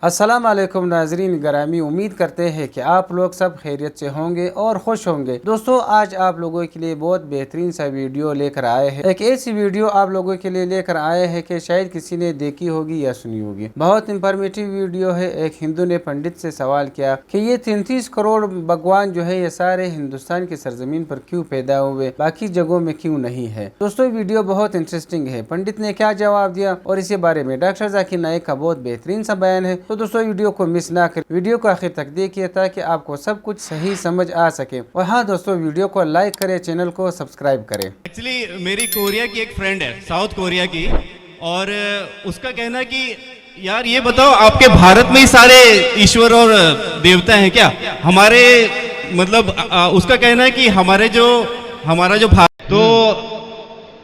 السلام علیکم ناظرین گرامی، امید کرتے ہیں کہ آپ لوگ سب خیریت سے ہوں گے اور خوش ہوں گے۔ دوستو، آج آپ لوگوں کے لیے بہت بہترین سا ویڈیو لے کر آئے ہیں۔ ایک ایسی ویڈیو آپ لوگوں کے لیے لے کر آئے ہیں کہ شاید کسی نے دیکھی ہوگی یا سنی ہوگی۔ بہت انفارمیٹیو ویڈیو ہے۔ ایک ہندو نے پنڈت سے سوال کیا کہ یہ 33 کروڑ بھگوان جو ہے یہ سارے ہندوستان کی سرزمین پر کیوں پیدا ہوئے، باقی جگہوں میں کیوں نہیں ہے۔ دوستو، ویڈیو بہت انٹرسٹنگ ہے۔ پنڈت نے کیا جواب دیا اور اسی بارے میں ڈاکٹر ذاکر نائک کا بہت بہترین سا بیان ہے۔ تو دوستو، ویڈیو کو مس نہ کریں، ویڈیو کو آخر تک دیکھیے تاکہ آپ کو سب کچھ صحیح سمجھ آ سکے۔ اور ہاں دوستو، ویڈیو کو لائک کریں، چینل کو سبسکرائب کریں۔ ایکچولی میری کوریا کی ایک فرینڈ ہے، ساؤتھ کوریا کی، اور اس کا کہنا ہے کہ یار یہ بتاؤ آپ کے بھارت میں ہی سارے ایشور اور دیوتا ہیں کیا؟ ہمارے مطلب اس کا کہنا ہے کہ ہمارا جو بھارت، تو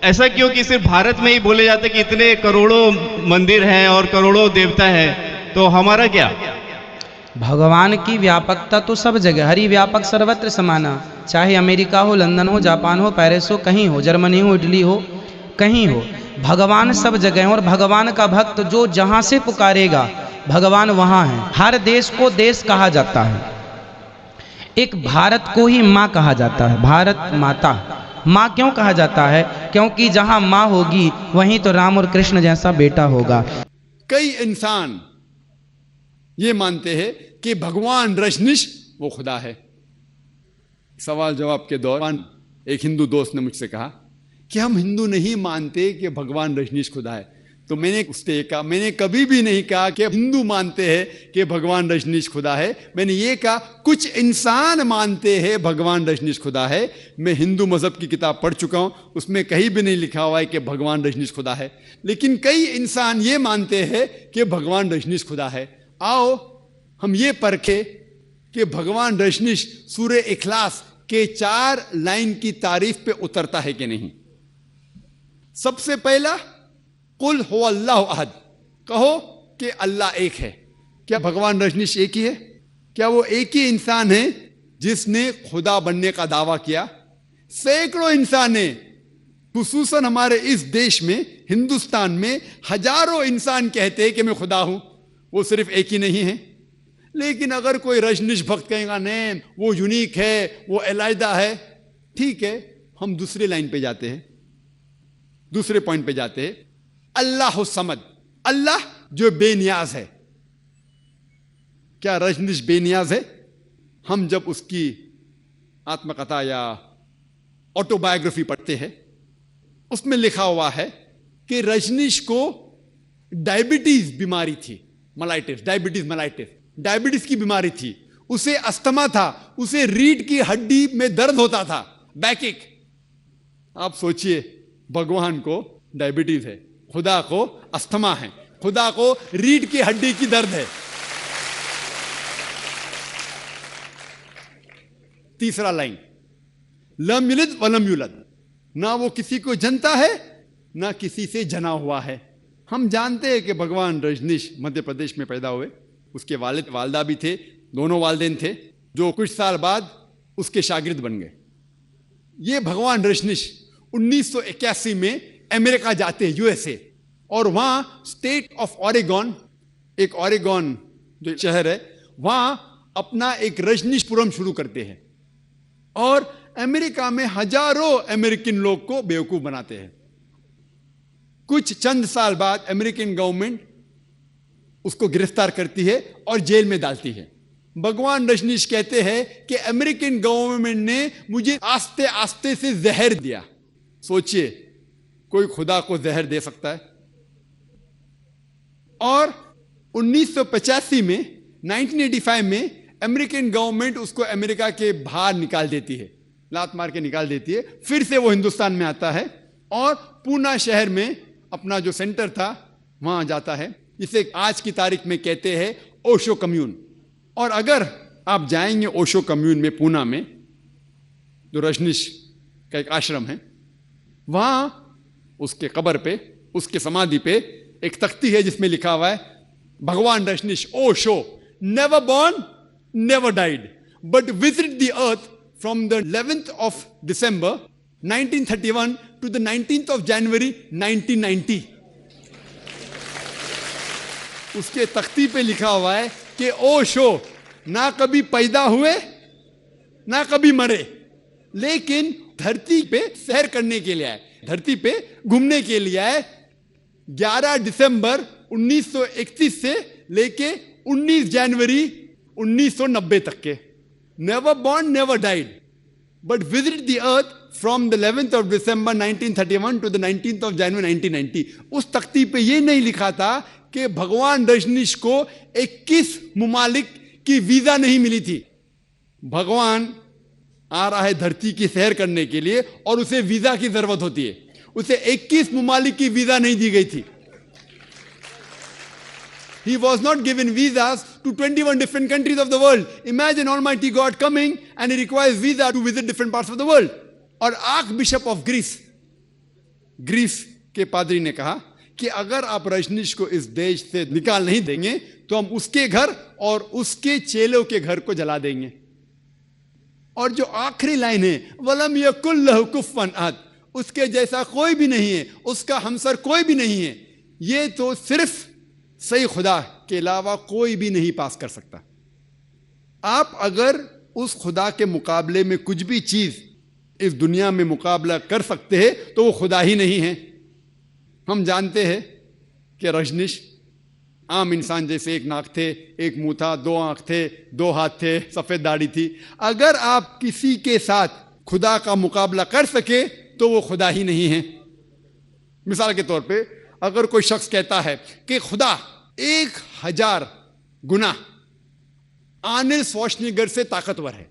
ایسا کیوں کہ صرف بھارت میں ہی بولے جاتے کہ اتنے کروڑوں مندر ہیں اور کروڑوں دیوتا ہیں، تو ہمارا کیا؟ بھگوان کی ویاپکتا تو سب جگہ، ہری ویاپک سروتر سمانا، چاہے امریکہ ہو، لندن ہو، جاپان ہو، پیرس ہو، کہیں ہو، جرمنی ہو، اٹلی ہو، کہیں ہو، بھگوان سب جگہ ہیں۔ اور بھگوان کا بھکت جو جہاں سے پکارے گا بھگوان وہاں ہے۔ ہر دیش کو دیش کہا جاتا ہے، ایک بھارت کو ہی ماں کہا جاتا ہے، بھارت ماتا۔ ماں کیوں کہا جاتا ہے؟ کیونکہ جہاں ماں ہوگی وہیں تو رام اور کرشن جیسا بیٹا ہوگا۔ کئی انسان یہ مانتے ہیں کہ بھگوان رجنیش وہ خدا ہے۔ سوال جواب کے دوران ایک ہندو دوست نے مجھ سے کہا کہ ہم ہندو نہیں مانتے کہ بھگوان رجنیش خدا ہے۔ تو میں نے اس سے کہا، میں نے کبھی بھی نہیں کہا کہ ہندو مانتے ہیں کہ بھگوان رجنیش خدا ہے۔ میں نے یہ کہا کچھ انسان مانتے ہیں بھگوان رجنیش خدا ہے۔ میں ہندو مذہب کی کتاب پڑھ چکا ہوں، اس میں کہیں بھی نہیں لکھا ہوا ہے کہ بھگوان رجنیش خدا ہے، لیکن کئی انسان یہ مانتے ہیں کہ بھگوان رجنیش خدا ہے۔ آؤ ہم یہ پرکھیں کہ بھگوان رجنیش سورہ اخلاص کے 4 لائن کی تعریف پہ اترتا ہے کہ نہیں۔ سب سے پہلا، قل هو اللہ احد، کہو کہ اللہ ایک ہے۔ کیا بھگوان رجنیش ایک ہی ہے؟ کیا وہ ایک ہی انسان ہے جس نے خدا بننے کا دعویٰ کیا؟ سینکڑوں انسان نے، خصوصاً ہمارے اس دیش میں، ہندوستان میں ہزاروں انسان کہتے ہیں کہ میں خدا ہوں۔ وہ صرف ایک ہی نہیں ہے۔ لیکن اگر کوئی رجنیش بھکت کہے گا نہیں وہ یونیک ہے، وہ علیحدہ ہے، ٹھیک ہے، ہم دوسرے لائن پہ جاتے ہیں، دوسرے پوائنٹ پہ جاتے ہیں۔ اللہ الصمد، اللہ جو بے نیاز ہے۔ کیا رجنیش بے نیاز ہے؟ ہم جب اس کی آتم کتھا یا آٹو بایوگرافی پڑھتے ہیں، اس میں لکھا ہوا ہے کہ رجنیش کو ڈائبٹیز بیماری تھی، ڈائبٹیز کی بیماری تھی، اسے استھما تھا، اسے ریڑھ کی ہڈی میں درد ہوتا تھا، بیک ایک۔ آپ سوچئے، بھگوان کو ڈائبٹیز ہے، خدا کو استھما ہے، خدا کو ریڑھ کی ہڈی کی درد ہے۔ تیسرا لائن، لم یلد ولم یولد، نہ وہ کسی کو جنتا ہے نہ کسی سے جنا ہوا ہے۔ ہم جانتے ہیں کہ بھگوان رجنیش مدھیہ پردیش میں پیدا ہوئے، اس کے والد والدہ بھی تھے، دونوں والدین تھے، جو کچھ سال بعد اس کے شاگرد بن گئے۔ یہ بھگوان رجنیش 1981 میں امریکہ جاتے ہیں، USA، اور وہاں اسٹیٹ آف اوریگون، ایک اوریگون جو شہر ہے، وہاں اپنا ایک رجنیش پورم شروع کرتے ہیں، اور امریکہ میں ہزاروں امریکن لوگ کو بیوقوف بناتے ہیں۔ کچھ چند سال بعد امریکن گورنمنٹ اس کو گرفتار کرتی ہے اور جیل میں ڈالتی ہے۔ بھگوان رجنیش کہتے ہیں کہ امریکن گورنمنٹ نے مجھے آستے آستے سے زہر دیا۔ سوچئے، کوئی خدا کو زہر دے سکتا ہے؟ اور 1985 میں 1985 میں امریکن گورنمنٹ اس کو امریکہ کے باہر نکال دیتی ہے، لات مار کے نکال دیتی ہے۔ پھر سے وہ ہندوستان میں آتا ہے اور پونا شہر میں اپنا جو سینٹر تھا وہاں جاتا ہے، جسے آج کی تاریخ میں کہتے ہیں اوشو کمیون۔ اور اگر آپ جائیں گے اوشو کمیون میں، پونا میں، جو رجنیش کا ایک آشرم ہے، وہاں اس کے قبر پہ، اس کے سمادھی پہ ایک تختی ہے جس میں لکھا ہوا ہے بھگوان Rajneesh Osho never born, never died, but visited the earth from the 11th of December 1931 to the 19th of January 1990. اس کے تختی پہ لکھا ہوا ہے کہ اوشو نہ کبھی پیدا ہوئے نہ کبھی مرے، لیکن دھرتی پہ سیر کرنے کے لیے آئے، دھرتی پہ گھومنے کے لیے آئے 11 دسمبر 1931 سے لے کے 19 جنوری 1990 تک کے. Never born never died but visit the earth from the 11th of December 1931 to the 19th of January 1990. اس تختی پہ یہ نہیں لکھا تھا کہ بھگوان رجنیش کو 21 ممالک کی ویزا نہیں ملی تھی. بھگوان آ رہا ہے دھرتی کی سیر کرنے کے لیے اور اسے ویزا کی ضرورت ہوتی ہے. اسے 21 ممالک کی ویزا نہیں دی گئی تھی. He was not given visas to 21 different countries of the world. Imagine Almighty God coming and he requires visa to visit different parts of the world. اور آرک بشپ آف گریس کے پادری نے کہا کہ اگر آپ رجنیش کو اس دیش سے نکال نہیں دیں گے تو ہم اس کے گھر اور اس کے چیلوں کے گھر کو جلا دیں گے. اور جو آخری لائن ہے وَلَمْ يَكُنْ لَهُ كُفُوًا أَحَدٌ، اس کے جیسا کوئی بھی نہیں ہے، اس کا ہمسر کوئی بھی نہیں ہے. یہ تو صرف صحیح خدا کے علاوہ کوئی بھی نہیں پاس کر سکتا. آپ اگر اس خدا کے مقابلے میں کچھ بھی چیز اس دنیا میں مقابلہ کر سکتے ہیں تو وہ خدا ہی نہیں ہے. ہم جانتے ہیں کہ رجنیش عام انسان جیسے ایک ناک تھے، ایک منہ تھا، 2 آنکھ تھے، 2 ہاتھ تھے، سفید داڑھی تھی. اگر آپ کسی کے ساتھ خدا کا مقابلہ کر سکے تو وہ خدا ہی نہیں ہے. مثال کے طور پہ اگر کوئی شخص کہتا ہے کہ خدا 1000 گنا آرنلڈ شوارزنیگر سے طاقتور ہے.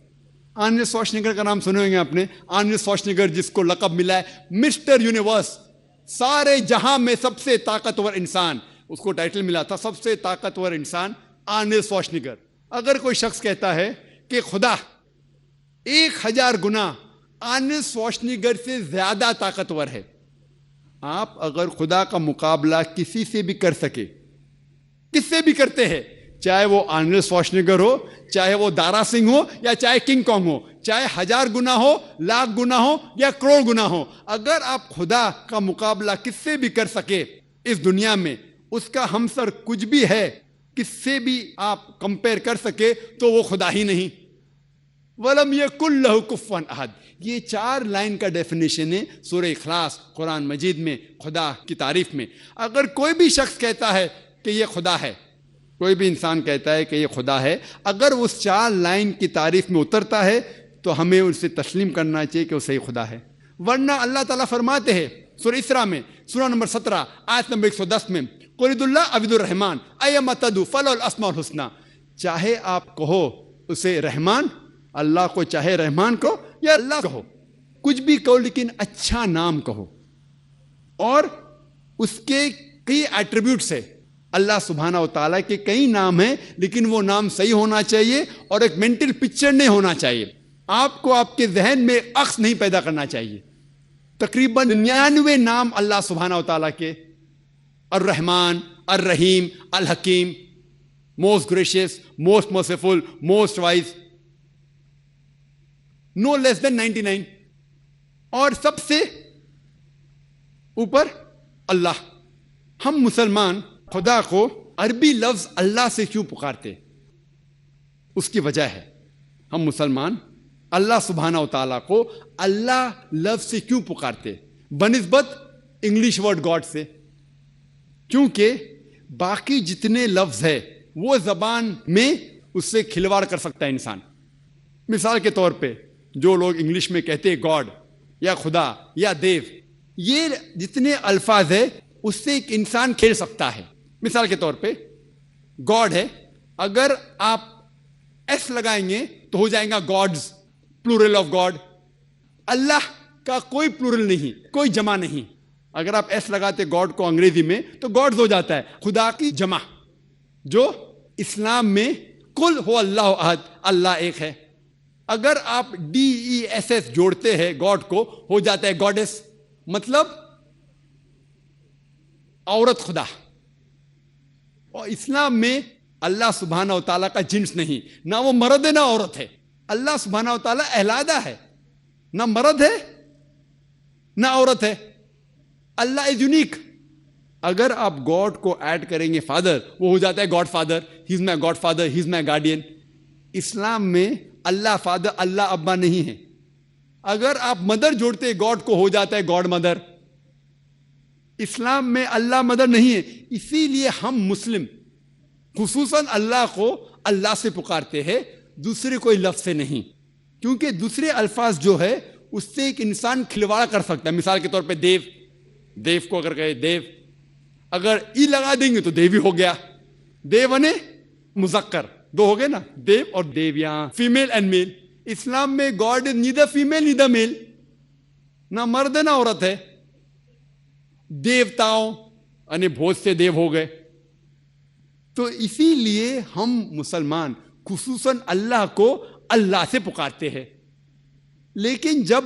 آرنلڈ شوارزنیگر کا نام سنے ہوں گے آپ نے. آرنلڈ شوارزنیگر جس کو لقب ملا ہے مسٹر یونیورس، سارے جہاں میں سب سے طاقتور انسان، اس کو ٹائٹل ملا تھا سب سے طاقتور انسان آرنلڈ شوارزنیگر. اگر کوئی شخص کہتا ہے کہ خدا 1000 گنا آرنلڈ شوارزنیگر سے زیادہ طاقتور ہے، آپ اگر خدا کا مقابلہ کسی سے بھی کر سکے، کس سے بھی کرتے ہیں، چاہے وہ آرنلڈ شوارزنیگر ہو، چاہے وہ دارا سنگھ ہو، یا چاہے کنگ کانگ ہو، چاہے 1000 گنا ہو، 1,00,000 گنا ہو، یا کروڑ گنا ہو، اگر آپ خدا کا مقابلہ کس سے بھی کر سکے اس دنیا میں، اس کا ہمسر کچھ بھی ہے، کس سے بھی آپ کمپیئر کر سکے تو وہ خدا ہی نہیں. وَلَمْ يَكُنْ لَهُ كُفُوًا أَحَدٌ. یہ 4 لائن کا ڈیفینیشن ہے سورہ اخلاص قرآن مجید میں خدا کی تعریف میں. اگر کوئی بھی شخص کہتا ہے کہ یہ خدا ہے، کوئی بھی انسان کہتا ہے کہ یہ خدا ہے، اگر اس 4 لائن کی تعریف میں اترتا ہے تو ہمیں اسے تسلیم کرنا چاہیے کہ وہ صحیح خدا ہے. ورنہ اللہ تعالیٰ فرماتے ہیں سورہ اسراء میں سورہ نمبر 17 آیت نمبر 110 میں قُلِ ادعُوا اللَّهَ أَوِ ادعُوا الرَّحْمَٰنَ أَيَّمَّا تَدْعُوا فَلَهُ الْأَسْمَاءُ الْحُسْنَىٰ. چاہے آپ کہو اسے رحمان، اللہ کو چاہے رحمان کہو یا اللہ کہو، کچھ بھی کہو لیکن اچھا نام کہو. اور اس کے کئی ایٹریبیوٹس ہے، اللہ سبحانہ و تعالیٰ کے کئی نام ہیں، لیکن وہ نام صحیح ہونا چاہیے اور ایک مینٹل پکچر نہیں ہونا چاہیے. آپ کو آپ کے ذہن میں عکس نہیں پیدا کرنا چاہیے. تقریباً 99 نام اللہ سبحانہ و تعالیٰ کے، الرحمن، الرحیم، الحکیم، most gracious, most merciful, most wise, no less than 99. اور سب سے اوپر اللہ. ہم مسلمان خدا کو عربی لفظ اللہ سے کیوں پکارتے؟ اس کی وجہ ہے ہم مسلمان اللہ سبحانہ و تعالیٰ کو اللہ لفظ سے کیوں پکارتے بنسبت انگلش ورڈ گاڈ سے؟ کیونکہ باقی جتنے لفظ ہے وہ زبان میں اس سے کھلواڑ کر سکتا ہے انسان. مثال کے طور پہ جو لوگ انگلش میں کہتے ہیں گاڈ یا خدا یا دیو، یہ جتنے الفاظ ہے اس سے ایک انسان کھیل سکتا ہے. مثال کے طور پہ گاڈ ہے، اگر آپ ایس لگائیں گے تو ہو جائے گا گاڈز، پلورل آف گاڈ. اللہ کا کوئی پلورل نہیں، کوئی جمع نہیں. اگر آپ ایس لگاتے گاڈ کو انگریزی میں تو گاڈز ہو جاتا ہے، خدا کی جمع. جو اسلام میں قل هو اللہ احد، اللہ ایک ہے. اگر آپ DESS جوڑتے ہیں گاڈ کو ہو جاتا ہے گاڈس، مطلب عورت خدا. اور اسلام میں اللہ سبحانہ و تعالیٰ کا جنس نہیں، نہ وہ مرد ہے نہ عورت ہے. اللہ سبحانہ و تعالیٰ اہلادہ ہے، نہ مرد ہے نہ عورت ہے. اللہ از یونیک، اگر آپ گاڈ کو ایڈ کریں گے فادر، وہ ہو جاتا ہے گاڈ فادر، ہی از مائی گاڈ فادر، ہی از مائی گارڈین. اسلام میں اللہ فادر، اللہ ابا نہیں ہے. اگر آپ مدر جوڑتے گاڈ کو، ہو جاتا ہے گاڈ مدر. اسلام میں اللہ مدر نہیں ہے. اسی لیے ہم مسلم خصوصاً اللہ کو اللہ سے پکارتے ہیں، دوسرے کوئی لفظ سے نہیں. کیونکہ دوسرے الفاظ جو ہے اس سے ایک انسان کھلواڑ کر سکتا ہے. مثال کے طور پہ دیو، دیو کو اگر کہے دیو، اگر ای لگا دیں گے تو دیوی ہو گیا. دیو نے مذکر، دو ہو گئے نا، دیو اور دیویاں، فیمیل اینڈ میل. اسلام میں God is neither female neither male, نہ مرد نہ عورت ہے. دیوتاؤں یعنی بہت سے دیو ہو گئے. تو اسی لیے ہم مسلمان خصوصاً اللہ کو اللہ سے پکارتے ہیں. لیکن جب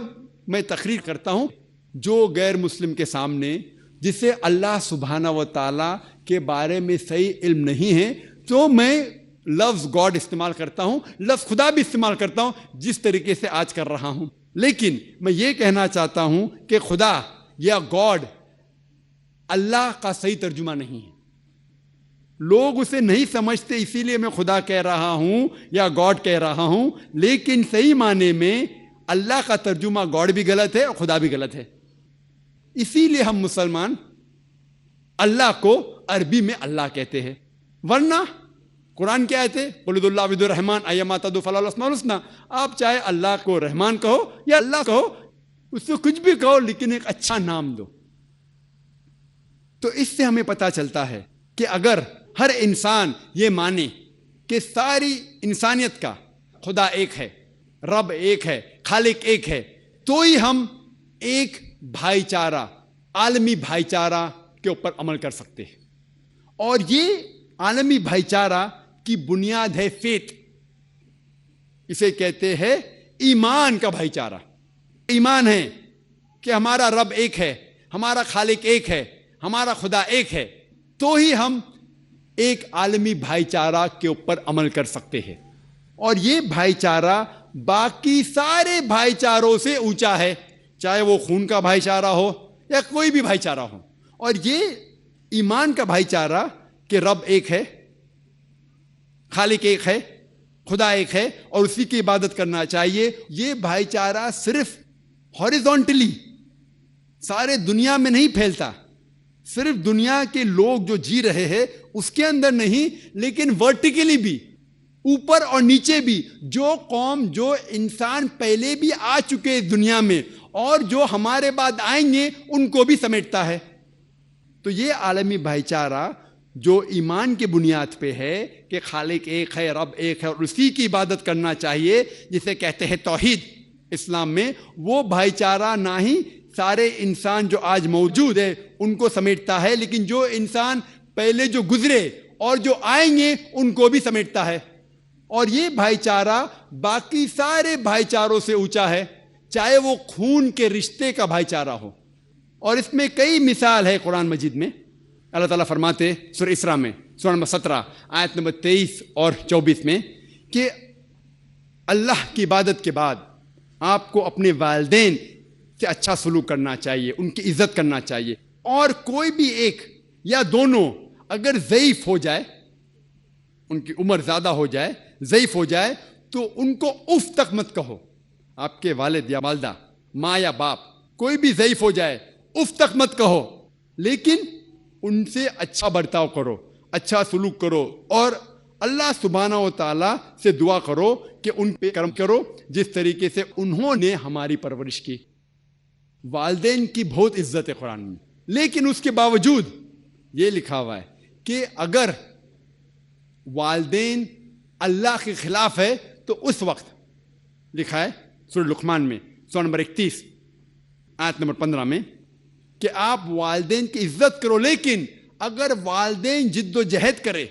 میں تقریر کرتا ہوں جو غیر مسلم کے سامنے، جسے اللہ سبحانہ و تعالیٰ کے بارے میں صحیح علم نہیں ہے، تو میں لفظ گاڈ استعمال کرتا ہوں، لفظ خدا بھی استعمال کرتا ہوں، جس طریقے سے آج کر رہا ہوں. لیکن میں یہ کہنا چاہتا ہوں کہ خدا یا گاڈ اللہ کا صحیح ترجمہ نہیں ہے. لوگ اسے نہیں سمجھتے، اسی لیے میں خدا کہہ رہا ہوں یا گاڈ کہہ رہا ہوں. لیکن صحیح معنی میں اللہ کا ترجمہ گاڈ بھی غلط ہے اور خدا بھی غلط ہے. اسی لیے ہم مسلمان اللہ کو عربی میں اللہ کہتے ہیں. ورنہ قرآن کیا آیت ہے؟ قل ادعوا اللہ ودعوا الرحمن ایما تدعوا فلہ الاسماء الحسنی. آپ چاہے اللہ کو رحمان کہو یا اللہ کہو، اس سے کچھ بھی کہو، لیکن ایک اچھا نام دو. تو اس سے ہمیں پتہ چلتا ہے کہ اگر ہر انسان یہ مانے کہ ساری انسانیت کا خدا ایک ہے، رب ایک ہے، خالق ایک ہے، تو ہی ہم ایک بھائی چارہ، عالمی بھائی چارہ کے اوپر عمل کر سکتے ہیں. اور یہ عالمی بھائی چارہ کی بنیاد ہے فیتھ. اسے کہتے ہیں ایمان کا بھائی چارہ. ایمان ہے کہ ہمارا رب ایک ہے، ہمارا خالق ایک ہے، ہمارا خدا ایک ہے، تو ہی ہم ایک عالمی بھائی چارہ کے اوپر عمل کر سکتے ہیں. اور یہ بھائی چارہ باقی سارے بھائی چاروں سے اونچا ہے، چاہے وہ خون کا بھائی چارہ ہو یا کوئی بھی بھائی چارہ ہو. اور یہ ایمان کا بھائی چارہ کہ رب ایک ہے، خالق ایک ہے، خدا ایک ہے اور اسی کی عبادت کرنا چاہیے، یہ بھائی چارہ صرف ہاریزونٹلی سارے دنیا میں نہیں پھیلتا، صرف دنیا کے لوگ جو جی رہے ہیں اس کے اندر نہیں، لیکن ورٹیکلی بھی، اوپر اور نیچے بھی. جو قوم، جو انسان پہلے بھی آ چکے اس دنیا میں اور جو ہمارے بعد آئیں گے ان کو بھی سمیٹتا ہے. تو یہ عالمی بھائی چارہ جو ایمان کی بنیاد پہ ہے کہ خالق ایک ہے، رب ایک ہے اور اسی کی عبادت کرنا چاہیے، جسے کہتے ہیں توحید اسلام میں، وہ بھائی چارہ نہ ہی سارے انسان جو آج موجود ہے ان کو سمیٹتا ہے، لیکن جو انسان پہلے جو گزرے اور جو آئیں گے ان کو بھی سمیٹتا ہے. اور یہ بھائی چارہ باقی سارے بھائی چاروں سے اونچا ہے، چاہے وہ خون کے رشتے کا بھائی چارہ ہو. اور اس میں کئی مثال ہے قرآن مجید میں. اللہ تعالیٰ فرماتے سورہ اسراء میں سورہ نمبر 17 آیت نمبر 23 اور 24 میں کہ اللہ کی عبادت کے بعد آپ کو اپنے والدین سے اچھا سلوک کرنا چاہیے، ان کی عزت کرنا چاہیے. اور کوئی بھی ایک یا دونوں اگر ضعیف ہو جائے، ان کی عمر زیادہ ہو جائے، ضعیف ہو جائے، تو ان کو اف تک مت کہو. آپ کے والد یا والدہ، ماں یا باپ، کوئی بھی ضعیف ہو جائے اف تک مت کہو، لیکن ان سے اچھا برتاؤ کرو، اچھا سلوک کرو اور اللہ سبحانہ و تعالیٰ سے دعا کرو کہ ان پہ کرم کرو جس طریقے سے انہوں نے ہماری پرورش کی. والدین کی بہت عزت ہے قرآن میں، لیکن اس کے باوجود یہ لکھا ہوا ہے کہ اگر والدین اللہ کے خلاف ہے تو اس وقت لکھا ہے سورہ لقمان میں سورہ نمبر 31 آیت نمبر 15 میں کہ آپ والدین کی عزت کرو، لیکن اگر والدین جد و جہد کرے،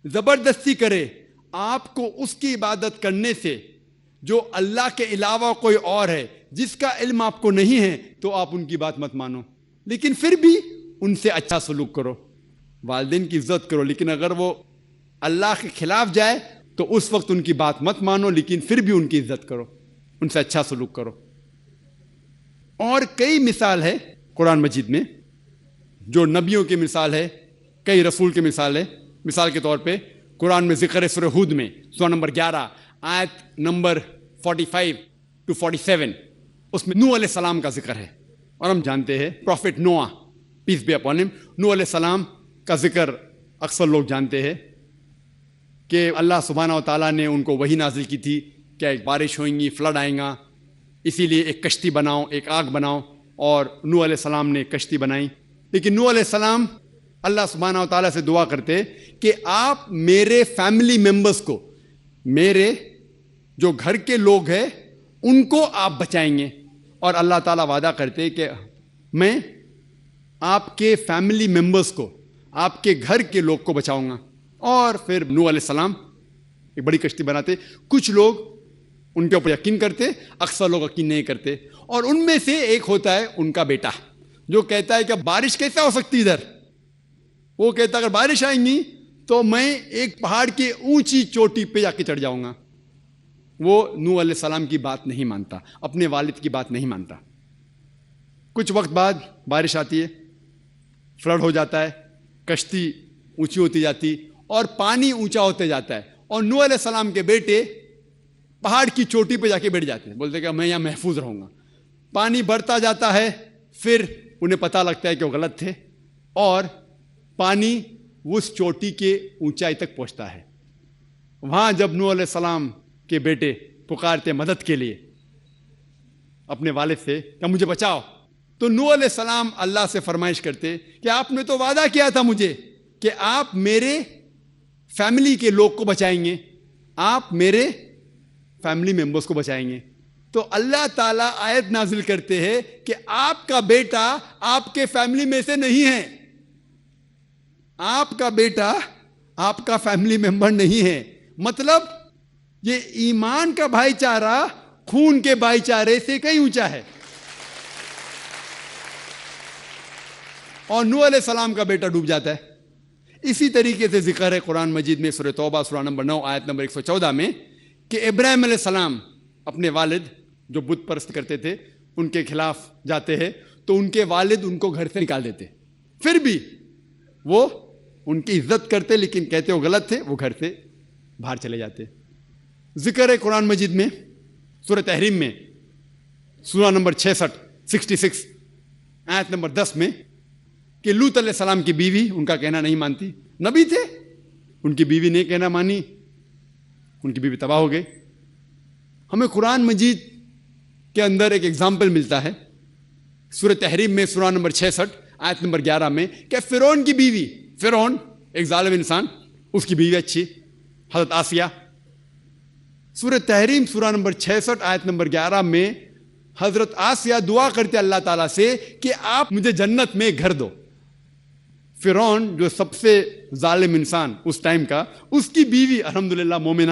زبردستی کرے آپ کو اس کی عبادت کرنے سے جو اللہ کے علاوہ کوئی اور ہے، جس کا علم آپ کو نہیں ہے، تو آپ ان کی بات مت مانو، لیکن پھر بھی ان سے اچھا سلوک کرو. والدین کی عزت کرو، لیکن اگر وہ اللہ کے خلاف جائے تو اس وقت ان کی بات مت مانو، لیکن پھر بھی ان کی عزت کرو، ان سے اچھا سلوک کرو. اور کئی مثال ہے قرآن مجید میں جو نبیوں کی مثال ہے, کئی رسول کی مثال ہے. مثال کے طور پہ قرآن میں ذکر ہے سورہ ہود میں, سورہ نمبر 11 آیت نمبر 45 to 47, اس میں نوح علیہ السلام کا ذکر ہے. اور ہم جانتے ہیں پروفٹ نوح, پیس بی اپون ہم, نوح علیہ السلام کا ذکر اکثر لوگ جانتے ہیں کہ اللہ سبحانہ و تعالیٰ نے ان کو وحی نازل کی تھی کہ ایک بارش ہوئیں گی, فلڈ آئیں گا, اسی لیے ایک کشتی بناؤ, ایک آگ بناؤ. اور نوح علیہ السلام نے کشتی بنائی. لیکن نوح علیہ السلام اللہ سبحانہ و تعالیٰ سے دعا کرتے کہ آپ میرے فیملی ممبرس کو, میرے جو گھر کے لوگ ہیں ان کو آپ بچائیں گے. اور اللہ تعالیٰ وعدہ کرتے کہ میں آپ کے فیملی ممبرس کو, آپ کے گھر کے لوگ کو بچاؤں گا. اور پھر نوح علیہ السلام ایک بڑی کشتی بناتے. کچھ لوگ ان کے اوپر یقین کرتے, اکثر لوگ یقین نہیں کرتے. اور ان میں سے ایک ہوتا ہے ان کا بیٹا جو کہتا ہے کہ بارش کیسے ہو سکتی ادھر. وہ کہتا ہے اگر بارش آئیں گی تو میں ایک پہاڑ کی اونچی چوٹی پہ جا کے چڑھ جاؤں گا. وہ نوح علیہ السلام کی بات نہیں مانتا, اپنے والد کی بات نہیں مانتا. کچھ وقت بعد بارش آتی ہے, فلڈ ہو جاتا ہے, کشتی اونچی ہوتی جاتی اور پانی اونچا ہوتے جاتا ہے. اور نوح علیہ السلام کے بیٹے پہاڑ کی چوٹی پہ جا کے بیٹھ جاتے ہیں, بولتے کہ میں یہاں محفوظ رہوں گا. پانی بڑھتا جاتا ہے, پھر انہیں پتہ لگتا ہے کہ وہ غلط تھے اور پانی اس چوٹی کے اونچائی تک پہنچتا ہے. وہاں جب نوح علیہ السلام کے بیٹے پکارتے مدد کے لیے اپنے والد سے کہ مجھے بچاؤ, تو نوح علیہ السلام اللہ سے فرمائش کرتے کہ آپ نے تو وعدہ کیا تھا مجھے کہ آپ میرے فیملی کے لوگ کو بچائیں گے, آپ میرے فیملی ممبرس کو بچائیں گے. تو اللہ تعالیٰ آیت نازل کرتے ہیں کہ آپ کا بیٹا آپ کے فیملی میں سے نہیں ہے, آپ کا بیٹا آپ کا فیملی ممبر نہیں ہے. مطلب یہ ایمان کا بھائی چارہ خون کے بھائی چارے سے کہیں اونچا ہے. اور نوح علیہ السلام کا بیٹا ڈوب جاتا ہے. اسی طریقے سے ذکر ہے قرآن مجید میں سورہ توبہ سورہ نمبر 9 آیت نمبر 114 میں کہ ابراہیم علیہ السلام اپنے والد جو بت پرست کرتے تھے ان کے خلاف جاتے ہیں تو ان کے والد ان کو گھر سے نکال دیتے. پھر بھی وہ ان کی عزت کرتے لیکن کہتے وہ غلط تھے, وہ گھر سے باہر چلے جاتے. ذکر ہے قرآن مجید میں سورہ تحریم میں سورہ نمبر 66 آیت نمبر 10 میں کہ لوط علیہ السلام کی بیوی ان کا کہنا نہیں مانتی. نبی تھے, ان کی بیوی نے کہنا مانی, ان کی بیوی تباہ ہو گئی. ہمیں قرآن مجید کے اندر ایک ایگزامپل ملتا ہے سورہ تحریم میں سورہ نمبر 66 آیت نمبر 11 میں کہ فرعون کی بیوی, فرعون ایک ظالم انسان, اس کی بیوی اچھی حضرت آسیہ. سورہ تحریم سورہ نمبر 66 آیت نمبر 11 میں حضرت آسیہ دعا کرتے اللہ تعالیٰ سے کہ آپ مجھے جنت میں گھر دو. فرعون جو سب سے ظالم انسان اس ٹائم کا, اس کی بیوی الحمدللہ مومنہ.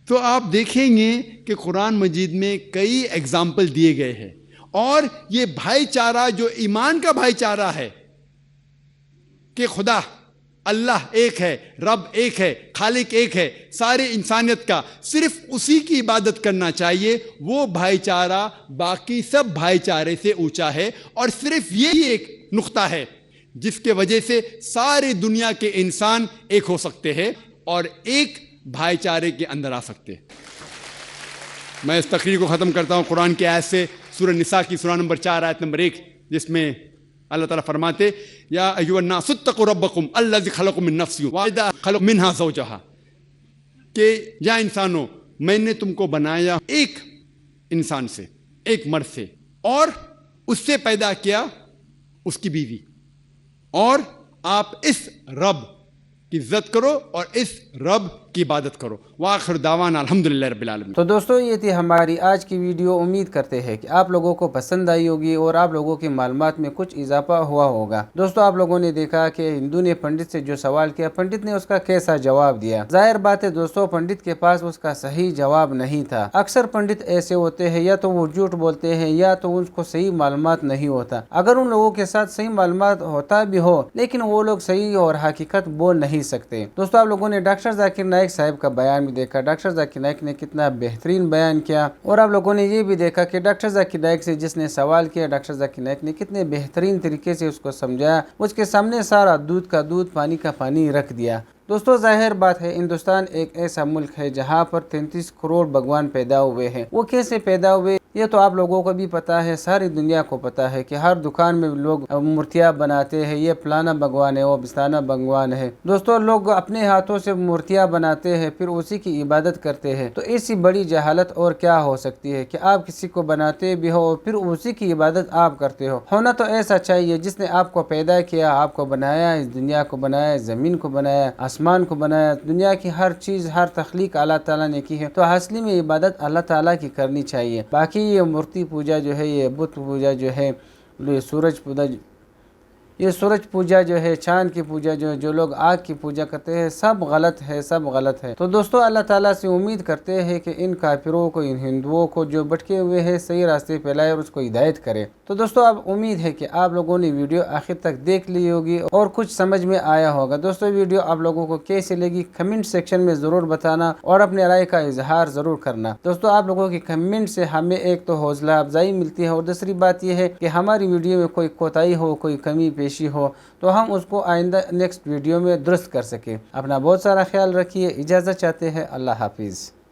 تو آپ دیکھیں گے کہ قرآن مجید میں کئی ایگزامپل دیے گئے ہیں. اور یہ بھائی چارہ جو ایمان کا بھائی چارہ ہے کہ خدا اللہ ایک ہے, رب ایک ہے, خالق ایک ہے سارے انسانیت کا, صرف اسی کی عبادت کرنا چاہیے, وہ بھائی چارہ باقی سب بھائی چارے سے اونچا ہے. اور صرف یہی ایک نقطہ ہے جس کے وجہ سے سارے دنیا کے انسان ایک ہو سکتے ہیں اور ایک بھائی چارے کے اندر آ سکتے. میں اس تقریر کو ختم کرتا ہوں قرآن کی آیت سے, سورہ نساء کی سورہ نمبر 4 آیت نمبر 1, جس میں اللہ تعالیٰ فرماتے یا ایھا الناس اتقوا ربکم الذی خلقکم من نفس واحدہ خلق منہا زوجہا, کہ یا انسانوں میں نے تم کو بنایا ایک انسان سے, ایک مرد سے, اور اس سے پیدا کیا اس کی بیوی, اور آپ اس رب کی عزت کرو اور اس رب کی عبادت کرو. وآخر دعوانا الحمدللہ رب العالمین. تو دوستو یہ تھی ہماری آج کی ویڈیو. امید کرتے ہیں کہ آپ لوگوں کو پسند آئی ہوگی اور آپ لوگوں کی معلومات میں کچھ اضافہ ہوا ہوگا. دوستو آپ لوگوں نے دیکھا کہ ہندو نے پنڈت سے جو سوال کیا, پنڈت نے اس کا کیسا جواب دیا. ظاہر بات ہے دوستو پنڈت کے پاس اس کا صحیح جواب نہیں تھا. اکثر پنڈت ایسے ہوتے ہیں یا تو وہ جھوٹ بولتے ہیں یا تو ان کو صحیح معلومات نہیں ہوتا. اگر ان لوگوں کے ساتھ صحیح معلومات ہوتا بھی ہو لیکن وہ لوگ صحیح اور حقیقت بول نہیں سکتے. دوستو آپ لوگوں نے ڈاکٹر ذاکر نائک نائک صاحب کا بیان بھی دیکھا، ڈاکٹر ذاکر نائک نے کتنا بہترین بیان کیا، اور آپ لوگوں نے یہ بھی دیکھا کہ ڈاکٹر ذاکر نائک سے جس نے سوال کیا، ڈاکٹر ذاکر نائک نے کتنے بہترین طریقے سے اس کو سمجھایا، اس کے سامنے سارا دودھ کا دودھ، پانی کا پانی رکھ دیا۔ دوستو ظاہر بات ہے ہندوستان ایک ایسا ملک ہے جہاں پر 33 کروڑ بھگوان پیدا ہوئے ہیں۔ وہ کیسے پیدا ہوئے یہ تو آپ لوگوں کو بھی پتا ہے، ساری دنیا کو پتا ہے کہ ہر دکان میں لوگ مورتیاں بناتے ہیں، یہ فلانا بھگوان ہے، وہ بستانا بھگوان ہے۔ دوستو لوگ اپنے ہاتھوں سے مورتیاں بناتے ہیں، پھر اسی کی عبادت کرتے ہیں، تو اس سے بڑی جہالت اور کیا ہو سکتی ہے کہ آپ کسی کو بناتے بھی ہو پھر اسی کی عبادت آپ کرتے ہو۔ ہونا تو ایسا چاہیے جس نے آپ کو پیدا کیا، آپ کو بنایا، اس دنیا کو بنایا، زمین کو بنایا، آسمان کو بنایا، دنیا کی ہر چیز، ہر تخلیق اللہ تعالیٰ نے کی ہے، تو اصلی میں عبادت اللہ تعالیٰ کی کرنی چاہیے۔ باقی یہ مورتی پوجا جو ہے، یہ بت پوجا جو ہے، یہ سورج پوجا جو ہے، چاند کی پوجا جو لوگ آگ کی پوجا کرتے ہیں، سب غلط ہے، سب غلط ہے۔ تو دوستو اللہ تعالیٰ سے امید کرتے ہیں کہ ان کافروں کو، ان ہندوؤں کو جو بھٹکے ہوئے ہیں صحیح راستے پہ لائے اور اس کو ہدایت کرے۔ تو دوستو اب امید ہے کہ آپ لوگوں نے ویڈیو آخر تک دیکھ لی ہوگی اور کچھ سمجھ میں آیا ہوگا۔ دوستو ویڈیو آپ لوگوں کو کیسے لگی کمنٹ سیکشن میں ضرور بتانا اور اپنے رائے کا اظہار ضرور کرنا۔ دوستو آپ لوگوں کی کمنٹ سے ہمیں ایک تو حوصلہ افزائی ملتی ہے، اور دوسری بات یہ ہے کہ ہماری ویڈیو میں کوئی کوتاہی ہو، کوئی کمی پیشی ہو تو ہم اس کو آئندہ نیکسٹ ویڈیو میں درست کر سکیں۔ اپنا بہت سارا خیال رکھیے، اجازت چاہتے ہیں، اللہ حافظ۔